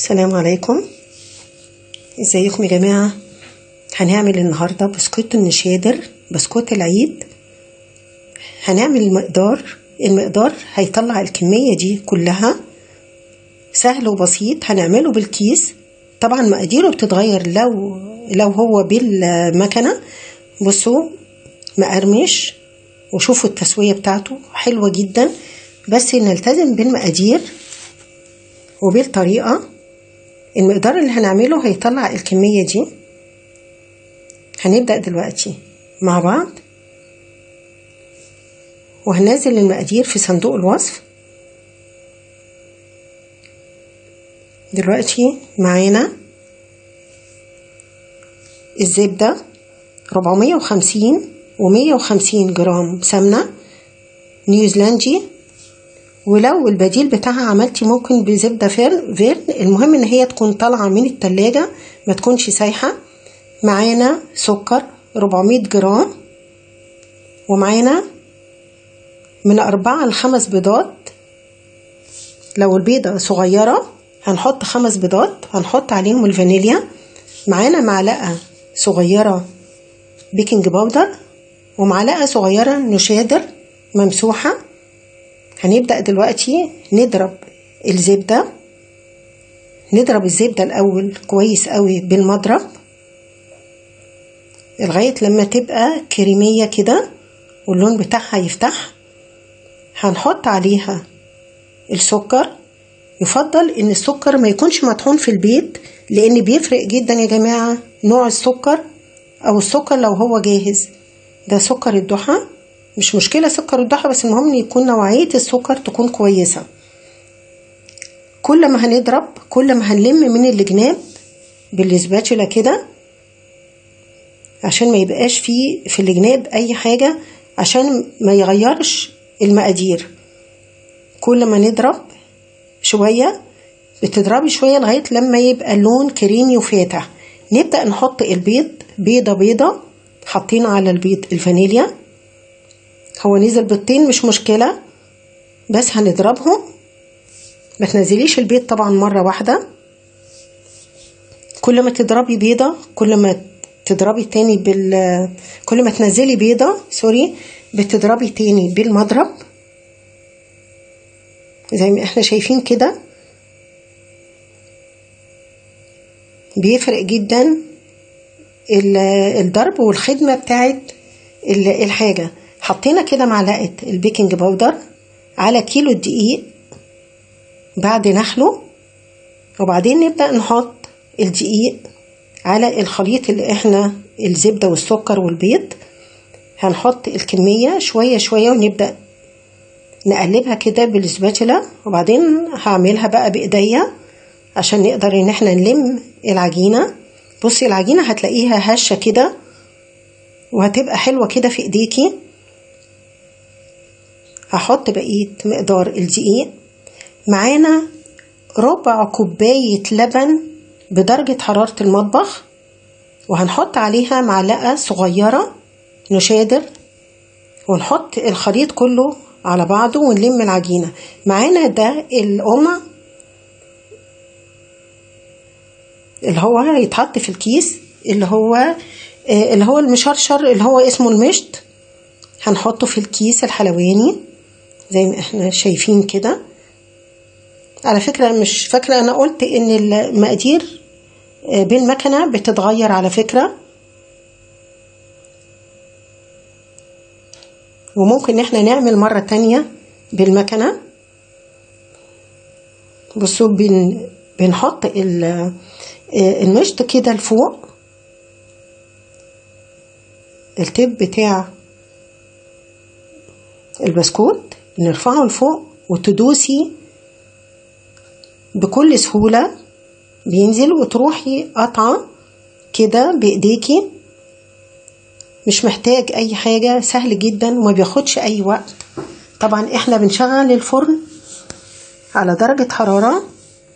السلام عليكم. ازيكم يا جماعة؟ هنعمل النهاردة بسكوت النشادر، بسكوت العيد. هنعمل المقدار هيطلع الكمية دي كلها، سهل وبسيط. هنعمله بالكيس، طبعا مقاديره بتتغير لو هو بالمكنة. بصوا مقرمش، وشوفوا التسوية بتاعته حلوة جدا، بس نلتزم بالمقادير وبالطريقة. المقدار اللي هنعمله هيطلع الكمية دي. هنبدأ دلوقتي مع بعض، وهننزل المقادير في صندوق الوصف. دلوقتي معانا الزبدة 450 و150 جرام سمنة نيوزيلندي، ولو البديل بتاعها عملتي ممكن بزبدة فيرن. المهم ان هي تكون طالعة من التلاجة، ما تكونش سايحة. معانا سكر 400 جرام، ومعانا من 4 ل5 بيضات. لو البيضة صغيرة هنحط 5 بيضات، هنحط عليهم الفانيليا. معانا معلقة صغيرة بيكنج باودر، ومعلقة صغيرة نشادر ممسوحة. هنبدأ دلوقتي نضرب الزبدة الأول كويس قوي بالمضرب لغاية لما تبقى كريمية كده واللون بتاعها يفتح. هنحط عليها السكر. يفضل ان السكر ما يكونش مطحون في البيت، لان بيفرق جدا يا جماعة نوع السكر، او السكر لو هو جاهز. ده سكر الضحى، مش مشكلة سكر الضحى، بس المهم ان يكون نوعية السكر تكون كويسة. كل ما هنضرب كل ما هنلم من الجناب بالسباتشولا كده، عشان ما يبقاش في الجناب اي حاجة، عشان ما يغيرش المقادير. كل ما نضرب شوية، بتضربي شوية لغاية لما يبقى اللون كريمي وفاتح. نبدأ نحط البيض، بيضة حطينا على البيض الفانيليا. هو نزل بيضتين مش مشكلة، بس هنضربهم. ما تنزليش البيض طبعا مرة واحدة. كل ما تضربي بيضة كل ما تضربي تاني كل ما تنزلي بيضة بتضربي تاني بالمضرب زي ما احنا شايفين كده. بيفرق جدا الضرب والخدمة بتاعت الحاجة. حطينا كده معلقة البيكنج باودر على كيلو الدقيق بعد نحله، وبعدين نبدأ نحط الدقيق على الخليط اللي احنا الزبدة والسكر والبيض. هنحط الكمية شوية شوية، ونبدأ نقلبها كده بالسباتولا. وبعدين هعملها بقى بإيديا عشان نقدر ان احنا نلم العجينة. بصي العجينة هتلاقيها هشة كده، وهتبقى حلوة كده في ايديكي. هحط بقية مقدار الدقيق. معانا ربع كوباية لبن بدرجة حرارة المطبخ، وهنحط عليها معلقة صغيرة نشادر، ونحط الخليط كله على بعضه ونلم العجينة. معانا ده القمع اللي هو هيتحط في الكيس، اللي هو المشرشر، اللي هو اسمه المشط. هنحطه في الكيس الحلواني زي ما احنا شايفين كده. على فكرة مش فاكرة انا قلت ان المقادير بالمكنة بتتغير على فكرة، وممكن احنا نعمل مرة تانية بالمكنة. بصوا بنحط المشط كده لفوق، التيب بتاع البسكوت نرفعه لفوق، وتدوسي بكل سهولة بينزل، وتروحي قطعة كده بايديكي. مش محتاج اي حاجة، سهل جدا وما بياخدش اي وقت. طبعا احنا بنشغل الفرن على درجة حرارة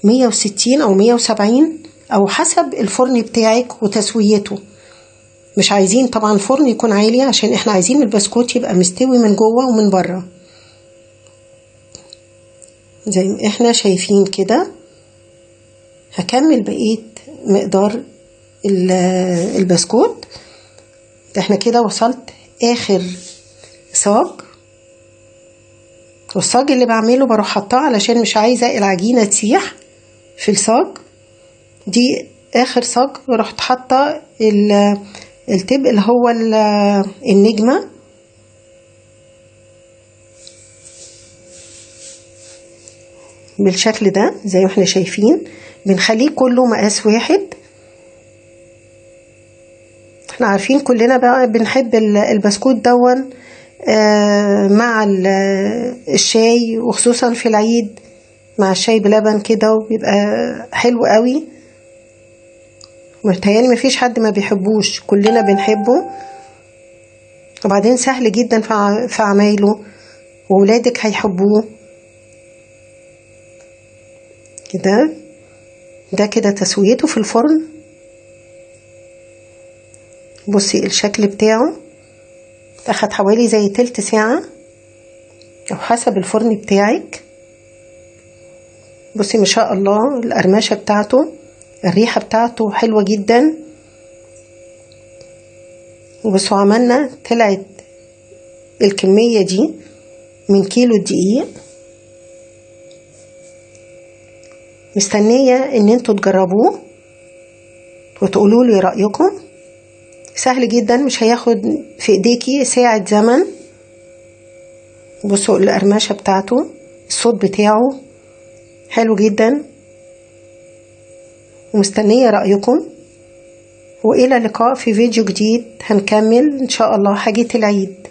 160 او 170 او حسب الفرن بتاعك وتسويته. مش عايزين طبعا الفرن يكون عالي، عشان احنا عايزين البسكوت يبقى مستوي من جوه ومن بره زي ما احنا شايفين كده. هكمل بقية مقدار البسكوت. احنا كده وصلت اخر صاج، والصاج اللي بعمله بروح حطاه علشان مش عايزة العجينة تسيح في الصاج. دي اخر صاج، رحت حاطة التب اللي هو النجمة، بالشكل ده زي ما احنا شايفين. بنخليه كله مقاس واحد. احنا عارفين كلنا بقى بنحب البسكوت دون مع الشاي، وخصوصا في العيد مع الشاي بلبن كده، وبيبقى حلو قوي. متهيألي مفيش حد ما بيحبوش، كلنا بنحبه. وبعدين سهل جدا في عمايله، وولادك هيحبوه كده. ده كده تسويته في الفرن. بصي الشكل بتاعه اخد حوالي زي تلت ساعة او حسب الفرن بتاعك. بصي ما شاء الله القرمشة بتاعته، الريحة بتاعته حلوة جدا. وبصوا عملنا، طلعت الكمية دي من كيلو الدقيق. مستنية ان انتوا تجربوه وتقولوا لي رأيكم. سهل جدا، مش هياخد في ايديكي ساعة زمن. بصوا القرمشة بتاعته، الصوت بتاعه حلو جدا. ومستنية رأيكم، وإلى اللقاء في فيديو جديد. هنكمل إن شاء الله حاجة العيد.